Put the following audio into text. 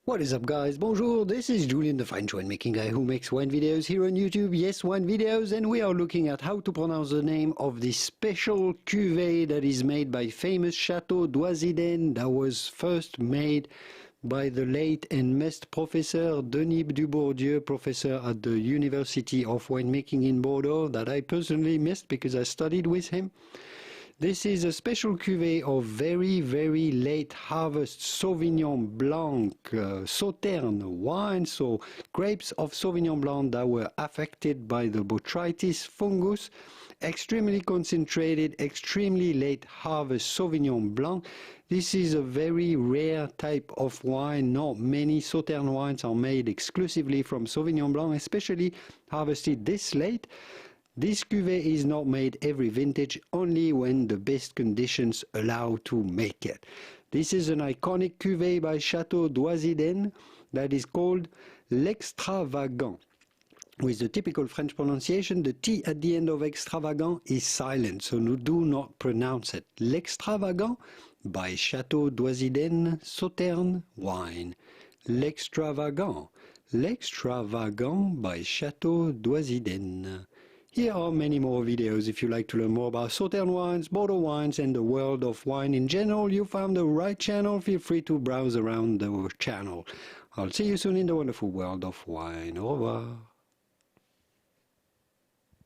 What is up, guys? Bonjour, this is Julien, the French winemaking guy who makes wine videos here on YouTube. Yes, wine videos, and we are looking at how to pronounce the name of this special cuvee that is made by famous Chateau Doisy Daëne, that was first made by the late and missed Professor Denis Dubourdieu, professor at the University of Winemaking in Bordeaux, that I personally missed because I studied with him. This is a special cuvee of very, very late harvest Sauvignon Blanc, Sauterne wine, so grapes of Sauvignon Blanc that were affected by the Botrytis fungus, extremely concentrated, extremely late harvest Sauvignon Blanc. This is a very rare type of wine. Not many Sauterne wines are made exclusively from Sauvignon Blanc, especially harvested this late. This cuvee is not made every vintage, only when the best conditions allow to make it. This is an iconic cuvee by Chateau Doisy Daëne that is called l'extravagant. With the typical French pronunciation, the T at the end of extravagant is silent, so do not pronounce it. L'extravagant by Chateau Doisy Daëne Sauterne wine. L'extravagant. L'extravagant by Chateau Doisy Daëne. Here are many more videos if you like to learn more about Sauterne wines, Bordeaux wines, and the world of wine in general. You found the right channel. Feel free to browse around the channel. I'll see you soon in the wonderful world of wine. Au revoir.